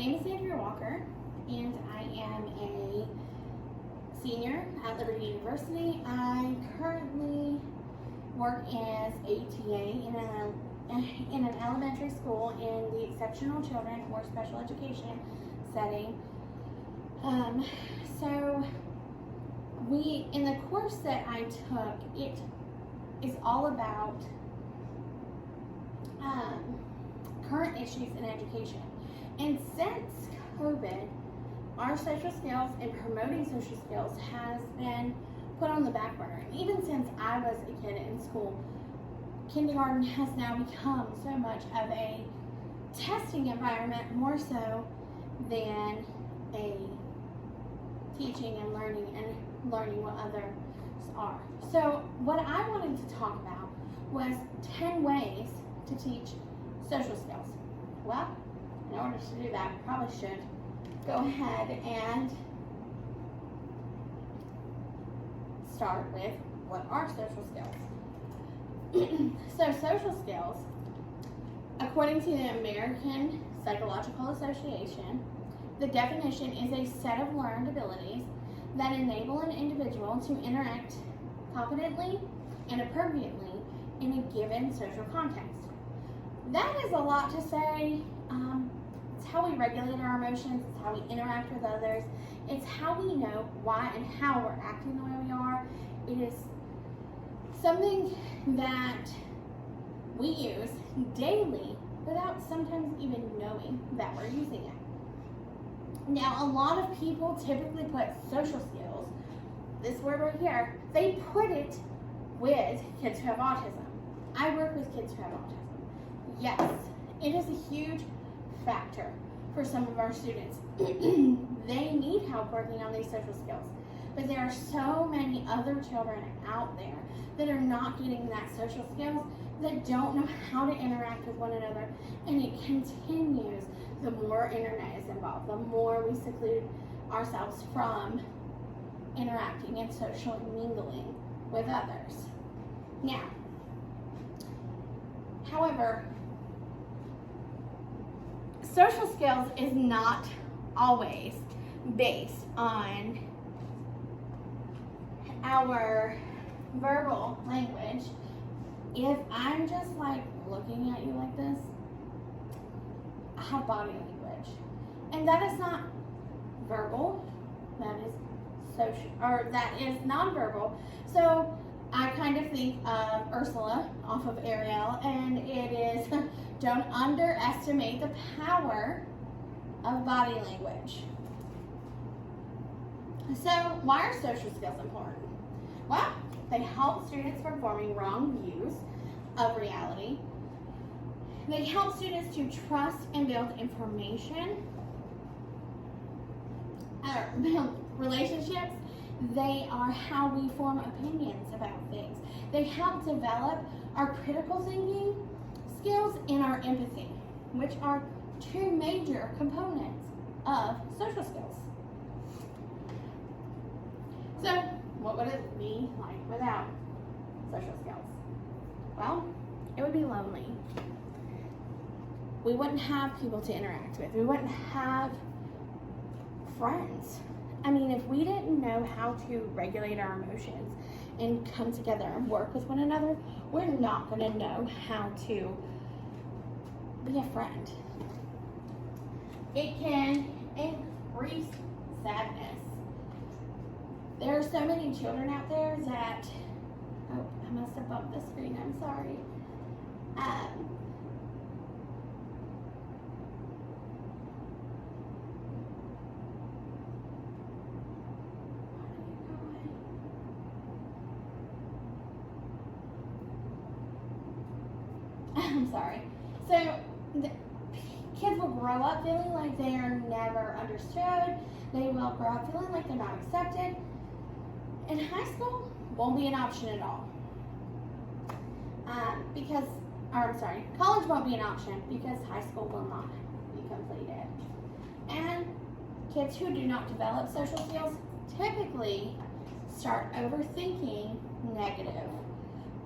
name is Andrea Walker, and I am a senior at Liberty University. I currently work as a TA in an elementary school in the exceptional children or special education setting. So in the course that I took, it is all about current issues in education. And since COVID, our social skills and promoting social skills has been put on the back burner. And even since I was a kid in school, kindergarten has now become so much of a testing environment, more so than a teaching and learning what others are. So what I wanted to talk about was 10 ways to teach social skills. Well, in order to do that, we probably should go ahead and start with what are social skills. So social skills, according to the American Psychological Association, the definition is a set of learned abilities that enable an individual to interact competently and appropriately in a given social context. That is a lot to say. It's how we regulate our emotions, it's how we interact with others, it's how we know why and how we're acting the way we are. It is something that we use daily without sometimes even knowing that we're using it. Now, a lot of people typically put social skills, this word right here, they put it with kids who have autism. I work with kids who have autism. Yes, it is a huge factor for some of our students. They need help working on these social skills. But there are so many other children out there that are not getting that social skills, that don't know how to interact with one another. And it continues the more internet is involved, the more we seclude ourselves from interacting and socially mingling with others. Now, however, social skills is not always based on our verbal language. If I'm just like looking at you like this, I have body language. And that is not verbal, that is social, or that is nonverbal. So I kind of think of Ursula off of Ariel, and it is don't underestimate the power of body language. So why are social skills important? Well, they help students from forming wrong views of reality. They help students to trust and build build relationships. They are how we form opinions about things. They help develop our critical thinking skills and our empathy, which are two major components of social skills. So, what would it be like without social skills? Well, it would be lonely. We wouldn't have people to interact with. We wouldn't have friends. I mean, if we didn't know how to regulate our emotions and come together and work with one another, we're not going to know how to be a friend. It can increase sadness. There are so many children out there that, oh, I must have bumped the screen, I'm sorry. I'm sorry. So the kids will grow up feeling like they are never understood. They will grow up feeling like they're not accepted. And high school won't be an option at all. College won't be an option because high school will not be completed. And kids who do not develop social skills typically start overthinking negative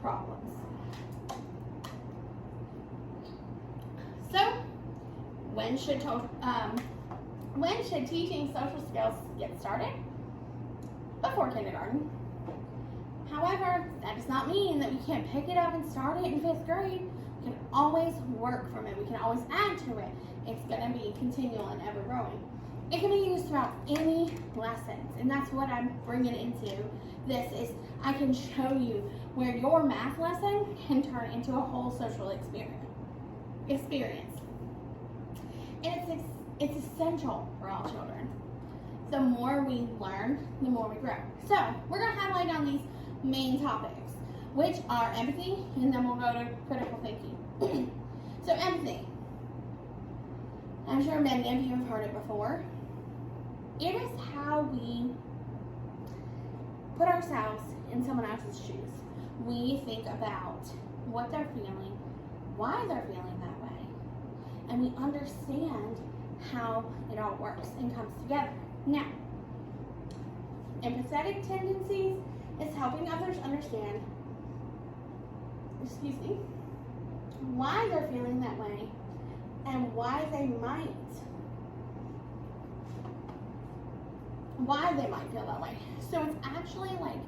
problems. So, when should When should teaching social skills get started? Before kindergarten. However, that does not mean that we can't pick it up and start it in 5th grade. We can always work from it. We can always add to it. It's going to be continual and ever growing. It can be used throughout any lessons, and that's what I'm bringing into this is I can show you where your math lesson can turn into a whole social experience. And it's essential for all children. The more we learn, the more we grow. So we're going to highlight on these main topics, which are empathy, and then we'll go to critical thinking. So empathy. I'm sure many of you have heard it before. It is how we put ourselves in someone else's shoes. We think about what they're feeling, why they're feeling that way, and we understand how it all works and comes together. Now, empathetic tendencies is helping others understand, why they're feeling that way and why they might feel that way. So it's actually like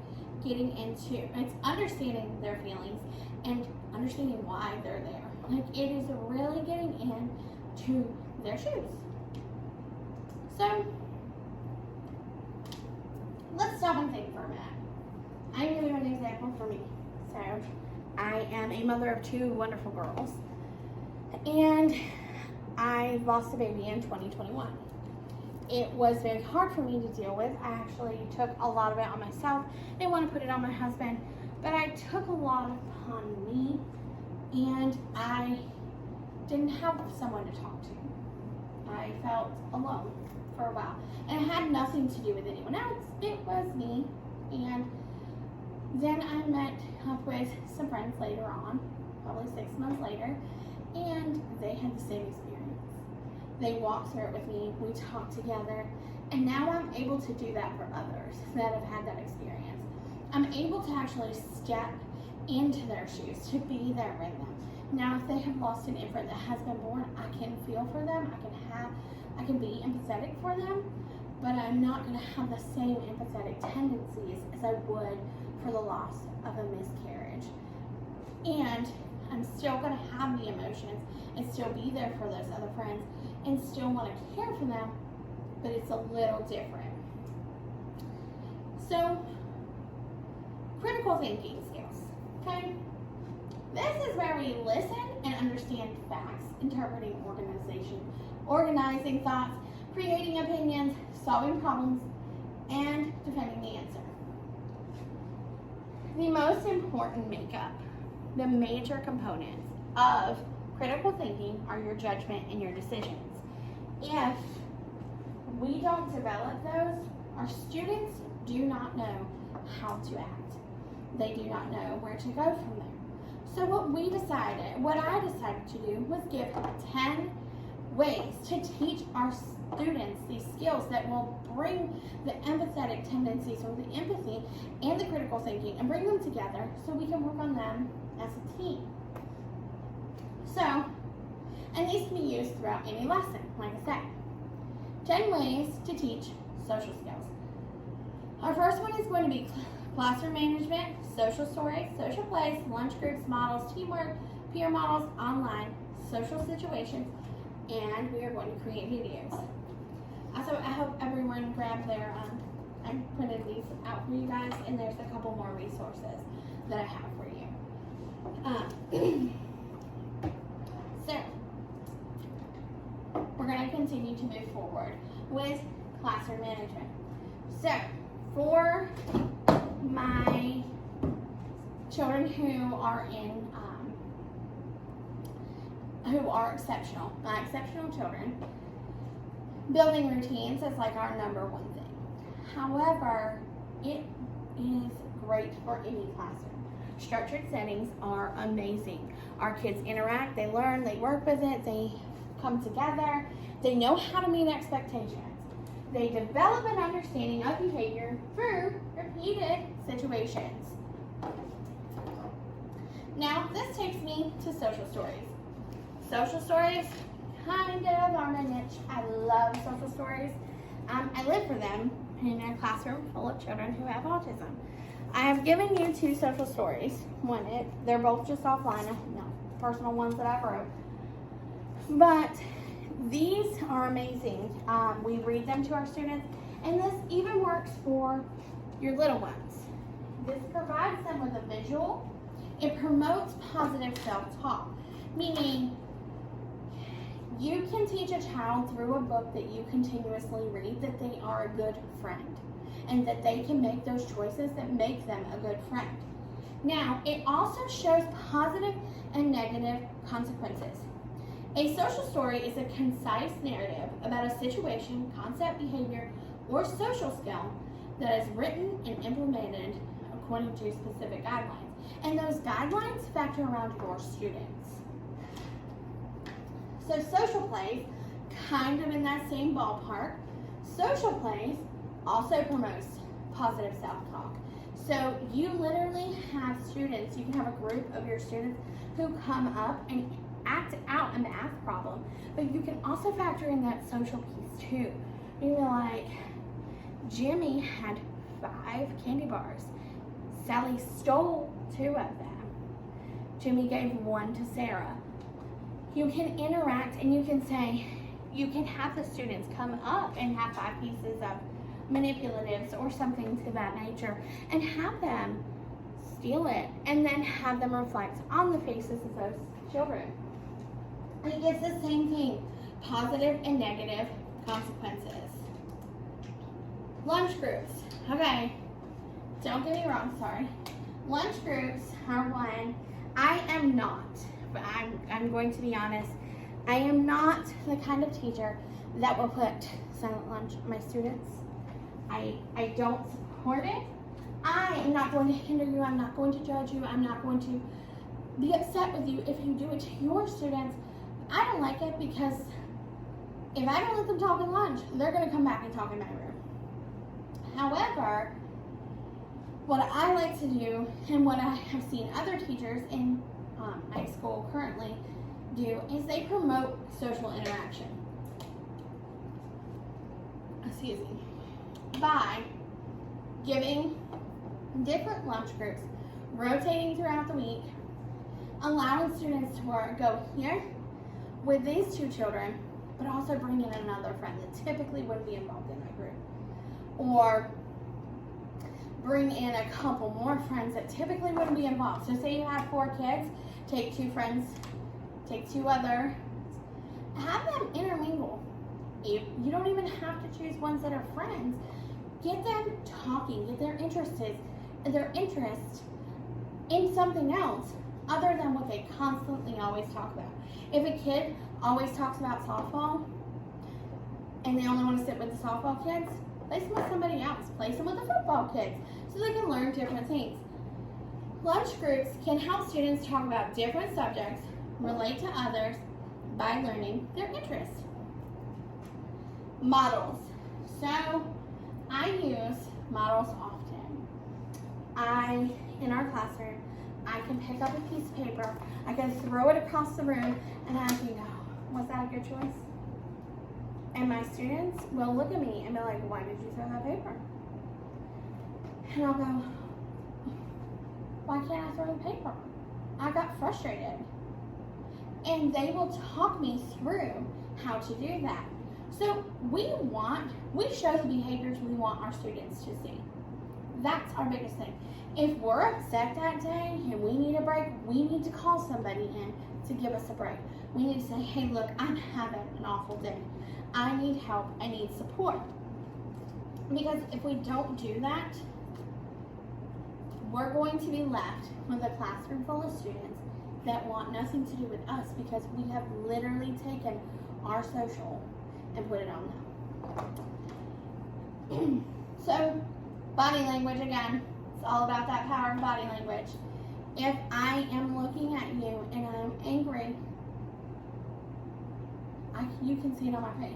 it's understanding their feelings and understanding why they're there. Like it is really getting into their shoes. So let's stop and think for a minute. I'm going to give you an example for me. So I am a mother of 2 wonderful girls, and I lost a baby in 2021. It was very hard for me to deal with. I actually took a lot of it on myself. I didn't want to put it on my husband, but I took a lot upon me, and I didn't have someone to talk to. I felt alone for a while, and it had nothing to do with anyone else. It was me. And then I met up with some friends later on, probably 6 months later, and they had the same experience. They walked through it with me, we talked together, and now I'm able to do that for others that have had that experience. I'm able to actually step into their shoes, to be there with them. Now, if they have lost an infant that has been born, I can feel for them, I can be empathetic for them, but I'm not going to have the same empathetic tendencies as I would for the loss of a miscarriage. And I'm still going to have the emotions and still be there for those other friends and still want to care for them, but it's a little different. So, critical thinking skills, okay? This is where we listen and understand facts, interpreting organizing thoughts, creating opinions, solving problems, and defending the answer. The most important makeup, the major components of critical thinking are your judgment and your decisions. If we don't develop those, our students do not know how to act. They do not know where to go from there. So what I decided to do was give 10 ways to teach our students these skills that will bring the empathetic tendencies or the empathy and the critical thinking and bring them together so we can work on them as a team. So, and these can be used throughout any lesson, like I said. 10 ways to teach social skills. Our first one is going to be classroom management, social stories, social plays, lunch groups, models, teamwork, peer models, online, social situations, and we are going to create videos. Also, I hope everyone grabbed their, I printed these out for you guys, and there's a couple more resources that I have for you. So, we're going to continue to move forward with classroom management. So, for my children who are exceptional, my exceptional children, building routines is like our number one thing. However, it is great for any classroom. Structured settings are amazing. Our kids interact, they learn, they work with it, they come together, they know how to meet expectations. They develop an understanding of behavior through repeated situations. Now, this takes me to social stories. Social stories kind of are my niche. I love social stories. I live for them in a classroom full of children who have autism. I have given you 2 social stories. They're both just offline, personal ones that I wrote. But these are amazing. We read them to our students, and this even works for your little ones. This provides them with a visual. It promotes positive self-talk, meaning you can teach a child through a book that you continuously read that they are a good friend and that they can make those choices that make them a good friend. Now, it also shows positive and negative consequences. A social story is a concise narrative about a situation, concept, behavior, or social skill that is written and implemented according to specific guidelines. And those guidelines factor around your students. So social plays, kind of in that same ballpark. Social plays also promotes positive self-talk. So you literally have students, you can have a group of your students who come up and act out a math problem, but you can also factor in that social piece too. You're like, Jimmy had 5 candy bars. Sally stole 2 of them. Jimmy gave 1 to Sarah. You can interact and you can say, you can have the students come up and have 5 pieces of manipulatives or something to that nature and have them steal it and then have them reflect on the faces of those children. And it gives the same thing, positive and negative consequences. Lunch groups. Okay, don't get me wrong, sorry. Lunch groups are one. I am not, but I'm going to be honest, I am not the kind of teacher that will put silent lunch on my students. I don't support it. I am not going to hinder you. I'm not going to judge you. I'm not going to be upset with you if you do it to your students. I don't like it because if I don't let them talk in lunch, they're going to come back and talk in my room. However, what I like to do and what I have seen other teachers in my school currently do is they promote social interaction. Excuse me. By giving different lunch groups, rotating throughout the week, allowing students to go here with these 2 children, but also bring in another friend that typically wouldn't be involved in that group. Or bring in a couple more friends that typically wouldn't be involved. So say you have 4 kids, take 2 friends, take 2 other, have them intermingle. You don't even have to choose ones that are friends. Get them talking, get their interest in something else other than what they constantly always talk about. If a kid always talks about softball and they only want to sit with the softball kids, place them with somebody else. Place them with the football kids so they can learn different things. Lunch groups can help students talk about different subjects, relate to others by learning their interests. Models. So I use models often. In our classroom, I can pick up a piece of paper, I can throw it across the room and ask you, was that a good choice? And my students will look at me and be like, why did you throw that paper? And I'll go, why can't I throw the paper? I got frustrated. And they will talk me through how to do that. So we show the behaviors we want our students to see. That's our biggest thing. If we're upset that day and we need a break, we need to call somebody in to give us a break. We need to say, hey, look, I'm having an awful day. I need help, I need support. Because if we don't do that, we're going to be left with a classroom full of students that want nothing to do with us because we have literally taken our social and put it on them. So, body language again. It's all about that power of body language. If I am looking at you and I'm angry, you can see it on my face.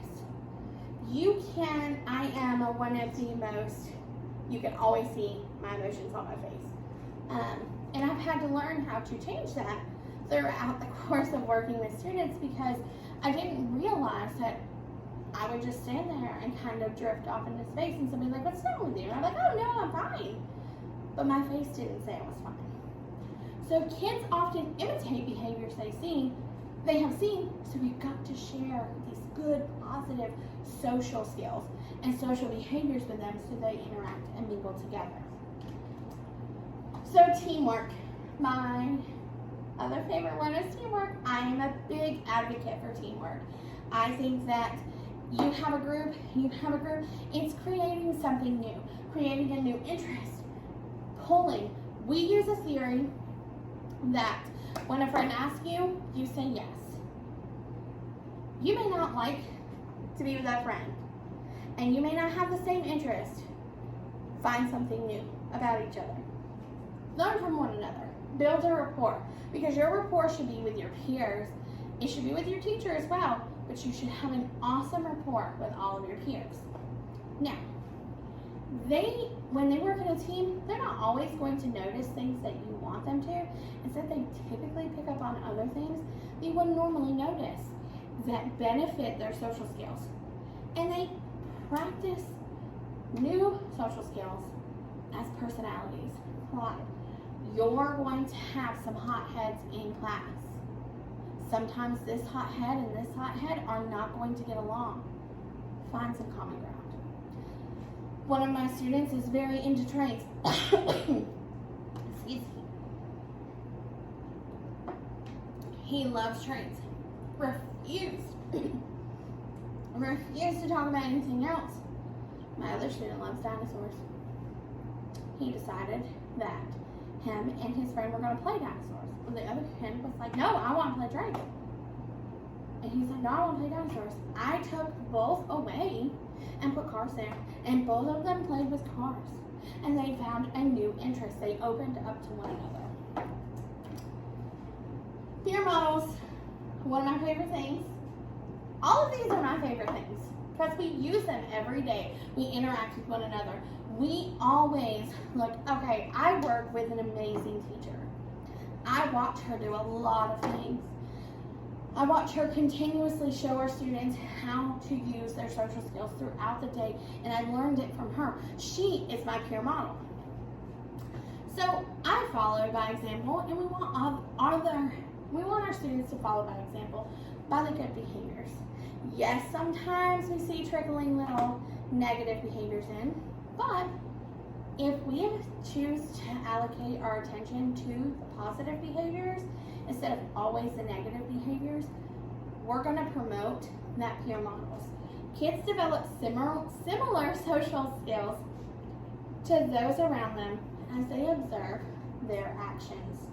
I am one of the most, you can always see my emotions on my face. And I've had to learn how to change that throughout the course of working with students because I didn't realize that I would just stand there and kind of drift off into space and somebody's like, what's wrong with you? And I'm like, oh no, I'm fine. But my face didn't say I was fine. So kids often imitate behaviors they have seen, so we've got to share these good, positive social skills and social behaviors with them so they interact and mingle together. So teamwork. My other favorite one is teamwork. I am a big advocate for teamwork. I think that you have a group, it's creating something new, creating a new interest, pulling. We use a theory that when a friend asks you, you say yes. You may not like to be with that friend, and you may not have the same interest. Find something new about each other. Learn from one another. Build a rapport, because your rapport should be with your peers. It should be with your teacher as well, but you should have an awesome rapport with all of your peers. Now, when they work in a team, they're not always going to notice things that you want them to. Instead, they typically pick up on other things that you wouldn't normally notice that benefit their social skills. And they practice new social skills as personalities. Like, you're going to have some hotheads in class. Sometimes this hothead and this hothead are not going to get along. Find some common ground. One of my students is very into trains. Excuse me. He loves trains. Refused to talk about anything else. My other student loves dinosaurs. He decided that him and his friend were going to play dinosaurs. And the other kid was like, no, I want to play trains. And he's like, no, I want to play dinosaurs. I took both away and put cars there. And both of them played with cars. And they found a new interest. They opened up to one another. Peer models, one of my favorite things. All of these are my favorite things because we use them every day. We interact with one another. We always look, okay, I work with an amazing teacher. I watch her do a lot of things. I watch her continuously show her students how to use their social skills throughout the day, and I learned it from her. She is my peer model. So I follow by example, and we want our students to follow by example by the good behaviors. Yes, sometimes we see trickling little negative behaviors in, but if we choose to allocate our attention to the positive behaviors instead of always the negative behaviors, we're going to promote that peer models. Kids develop similar social skills to those around them as they observe their actions.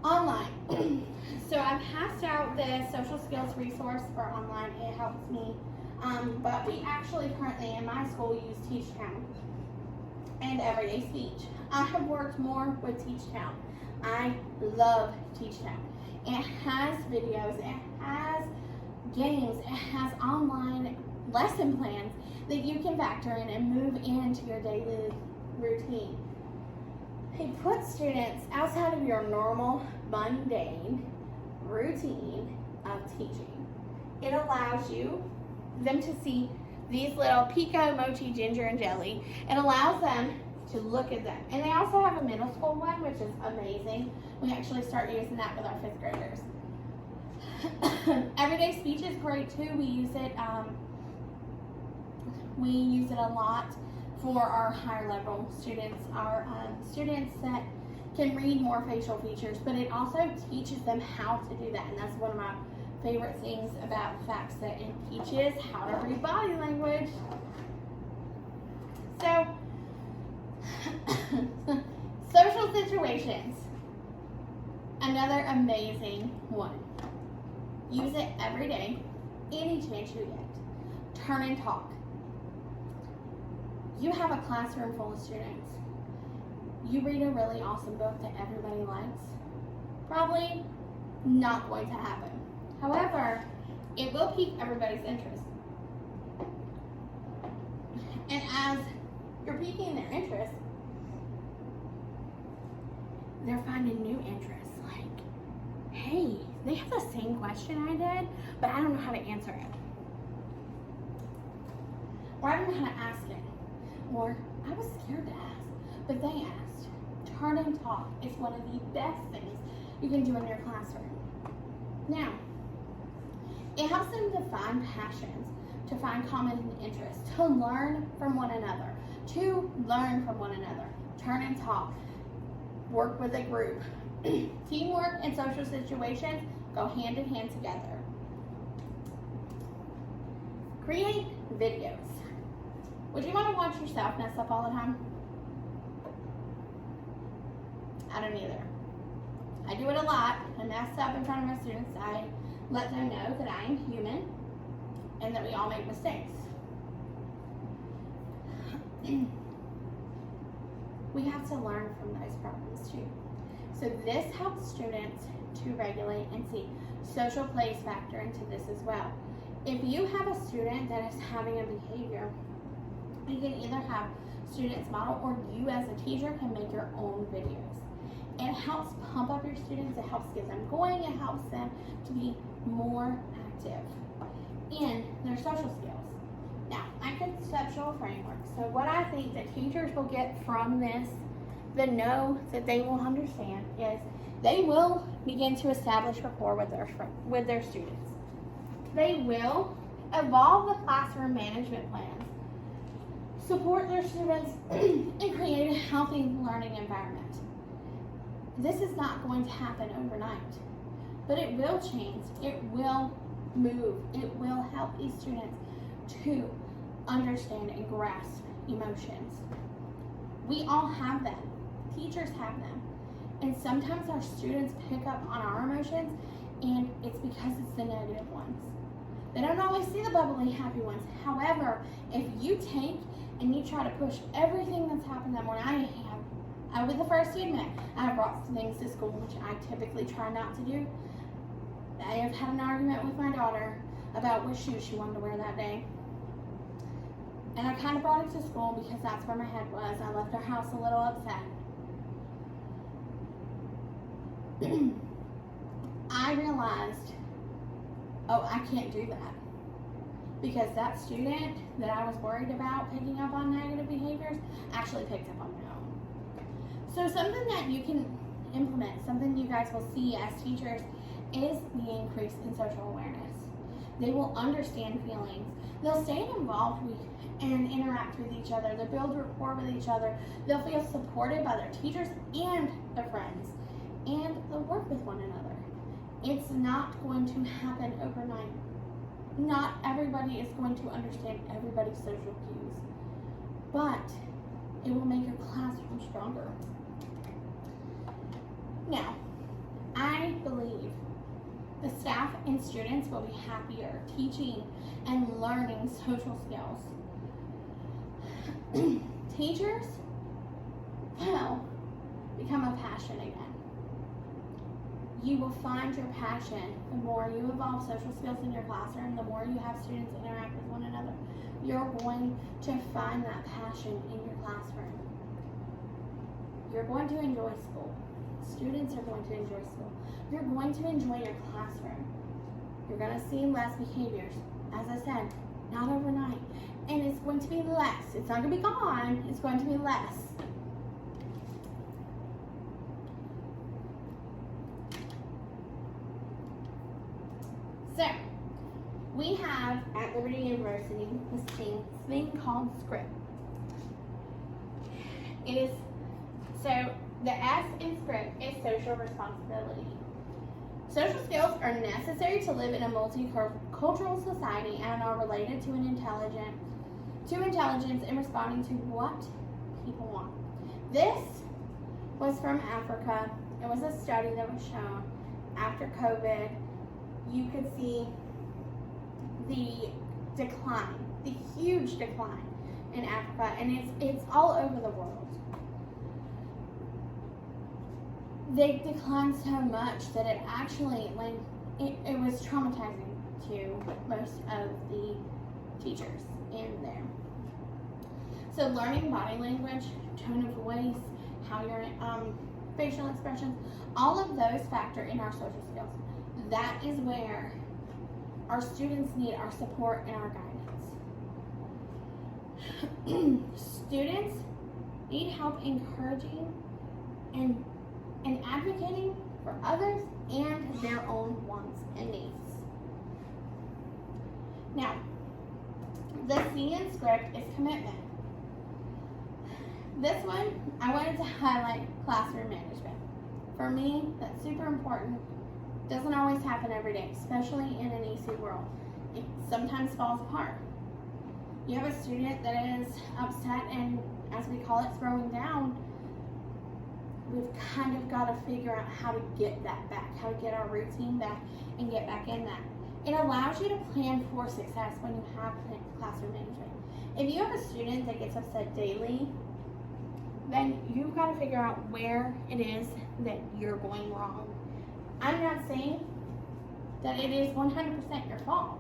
Online. So I passed out the social skills resource for online. It helps me. But we actually currently in my school use TeachTown and Everyday Speech. I have worked more with TeachTown. I love TeachTown. It has videos, it has games, it has online lesson plans that you can factor in and move into your daily routine. It puts students outside of your normal, mundane routine of teaching. It allows them to see these little Pico, Mochi, Ginger, and Jelly. It allows them to look at them. And they also have a middle school one, which is amazing. We actually start using that with our 5th graders. Everyday Speech is great too. We use it a lot for our higher level students, our students that can read more facial features, but it also teaches them how to do that. And that's one of my favorite things about FactSet. It teaches how to read body language. So, social situations, another amazing one. Use it every day, any chance you get. Turn and talk. You have a classroom full of students. You read a really awesome book that everybody likes. Probably not going to happen. However, it will pique everybody's interest. And as you're piquing their interest, they're finding new interests. Like, hey, they have the same question I did, but I don't know how to answer it. Or I don't know how to ask it. Or I was scared to ask, but they asked. Turn and talk is one of the best things you can do in your classroom. Now, it helps them to find passions, to find common interests, to learn from one another, turn and talk, work with a group. Teamwork and social situations go hand in hand together. Create videos. Would you want to watch yourself mess up all the time? I don't either. I do it a lot. I mess up in front of my students. I let them know that I am human and that we all make mistakes. We have to learn from those problems too. So this helps students to regulate and see. Social plays factor into this as well. If you have a student that is having a behavior, you can either have students model or you as a teacher can make your own videos. It helps pump up your students, it helps get them going, it helps them to be more active in their social skills. Now, my conceptual framework. So what I think that teachers will get from this, the know that they will understand, is they will begin to establish rapport with their students. They will evolve the classroom management plans, support their students, and create a healthy learning environment. This is not going to happen overnight, but it will change, it will move, it will help these students to understand and grasp emotions. We all have them, teachers have them, and sometimes our students pick up on our emotions, and it's because it's the negative ones. They don't always see the bubbly, happy ones. However, if you take and you try to push everything that's happened that morning, I was the first to admit, I have brought things to school which I typically try not to do. I have had an argument with my daughter about which shoes she wanted to wear that day. And I kind of brought it to school because that's where my head was. I left our house a little upset. I realized, oh, I can't do that. Because that student that I was worried about picking up on negative behaviors actually picked up on their own. So something that you can implement, something you guys will see as teachers, is the increase in social awareness. They will understand feelings. They'll stay involved and interact with each other. They'll build rapport with each other. They'll feel supported by their teachers and their friends. And they'll work with one another. It's not going to happen overnight. Not everybody is going to understand everybody's social cues. But it will make your classroom stronger. Now, I believe the staff and students will be happier teaching and learning social skills. Teachers will become a passion again. You will find your passion the more you evolve social skills in your classroom, the more you have students interact with one another. You're going to find that passion in your classroom. You're going to enjoy school. Students are going to enjoy school. You're going to enjoy your classroom. You're going to see less behaviors. As I said, not overnight. And it's going to be less. It's not going to be gone. It's going to be less. So, we have at Liberty University this thing called SCRIP. It is, so the S in SCRIP is social responsibility. Social skills are necessary to live in a multicultural society and are related to intelligence in responding to what people want. This was from Africa. It was a study that was shown after COVID. You could see the decline, the huge decline in Africa, and it's all over the world. They declined so much that it actually, it was traumatizing to most of the teachers in there. So learning body language, tone of voice, how you're facial expressions, all of those factor in our social skills. That is where our students need our support and our guidance. Students need help encouraging and advocating for others and their own wants and needs. Now, the C in script is commitment. This one, I wanted to highlight classroom management. For me, that's super important. Doesn't always happen every day, especially in an EC world. It sometimes falls apart. You have a student that is upset and, as we call it, throwing down. We've kind of got to figure out how to get that back, how to get our routine back and get back in that. It allows you to plan for success when you have classroom management. If you have a student that gets upset daily, then you've got to figure out where it is that you're going wrong. I'm not saying that it is 100% your fault.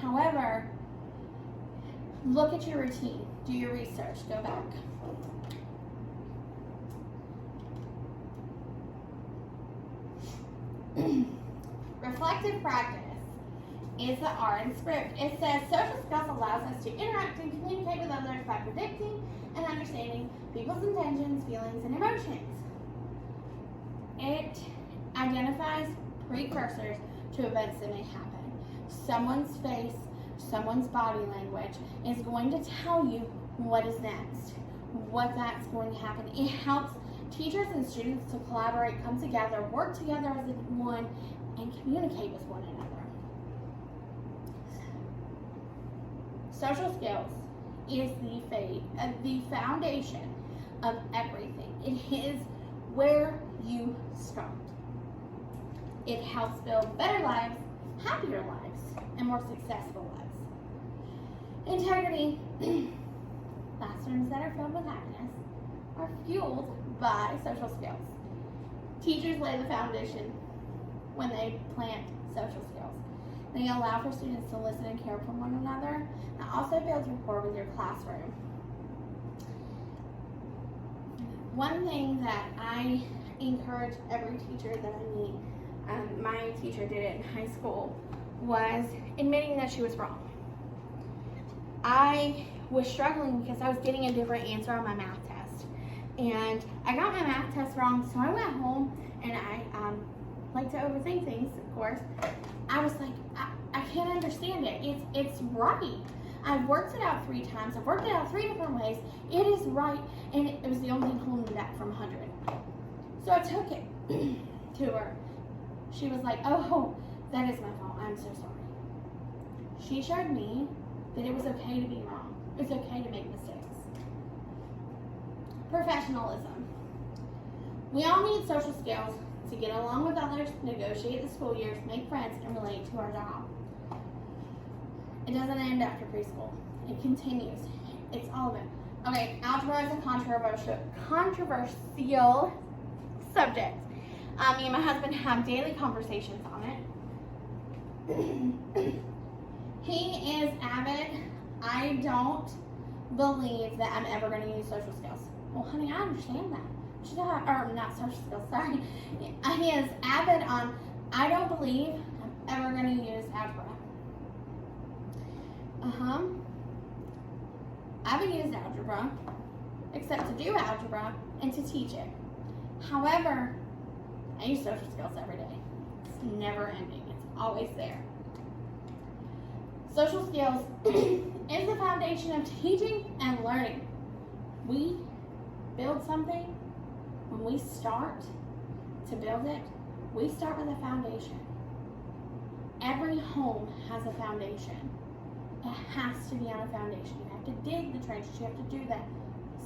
However, look at your routine, do your research, go back. Reflective practice is the R in script. It says social skills allows us to interact and communicate with others by predicting and understanding people's intentions, feelings, and emotions. It identifies precursors to events that may happen. Someone's face, someone's body language is going to tell you what is next, what that's going to happen. It helps teachers and students to collaborate, come together, work together as one, and communicate with one another. Social skills is the foundation of everything. It is where you start. It helps build better lives, happier lives, and more successful lives. Integrity. Classrooms that are filled with happiness are fueled by social skills. Teachers lay the foundation when they plant social skills. They allow for students to listen and care for one another, and also builds rapport with your classroom. One thing that I encourage every teacher that I meet, my teacher did it in high school, was admitting that she was wrong. I was struggling because I was getting a different answer on my math test. And I got my math test wrong, so I went home and I like to overthink things, of course. I was like, I can't understand it. It's right. I've worked it out 3 times. I've worked it out 3 different ways. It is right, and it was the only thing holding me back from 100. So I took it to her. She was like, oh, that is my fault. I'm so sorry. She showed me that it was okay to be wrong. It's okay to make mistakes. Professionalism. We all need social skills to get along with others, negotiate the school years, make friends, and relate to our job. It doesn't end after preschool. It continues. It's all of it. Okay, algebra is a controversial subject. Me and my husband have daily conversations on it. He is avid. I don't believe that I'm ever going to use social skills. Well, honey, I understand that. Or not social skills, sorry. He is avid on, I don't believe I'm ever going to use algebra. I haven't used algebra, except to do algebra and to teach it. However, I use social skills every day. It's never ending. It's always there. Social skills is the foundation of teaching and learning. We build something. When we start to build it, we start with a foundation. Every home has a foundation. It has to be on a foundation. You have to dig the trenches. You have to do that.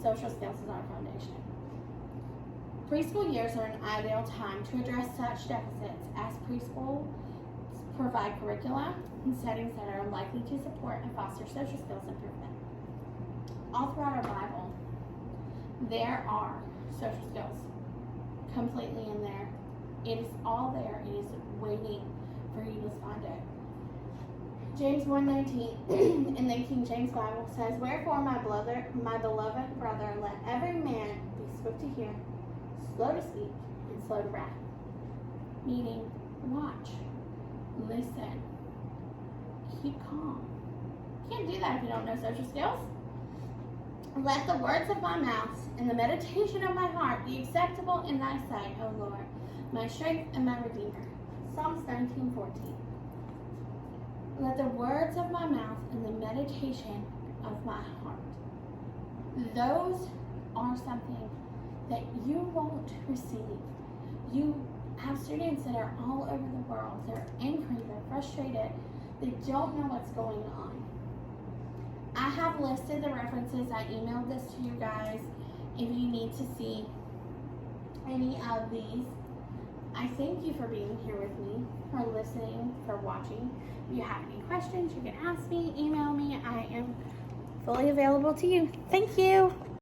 Social skills is our foundation. Preschool years are an ideal time to address such deficits, as preschool provide curricula and settings that are likely to support and foster social skills improvement. All throughout our Bible, there are social skills completely in there. It is all there. It is waiting for you to find it. James 1:19 in the King James Bible says, "Wherefore, my beloved brother, let every man be swift to hear, slow to speak, and slow to wrath. Meaning, watch, listen, keep calm. You can't do that if you don't know social skills. Let the words of my mouth and the meditation of my heart be acceptable in thy sight, O Lord, my strength and my redeemer. Psalms 19:14. Let the words of my mouth and the meditation of my heart. Those are something that you won't receive. You have students that are all over the world. They're angry, they're frustrated, they don't know what's going on. I have listed the references. I emailed this to you guys if you need to see any of these. I thank you for being here with me, for listening, for watching. If you have any questions, you can ask me, email me. I am fully available to you. Thank you.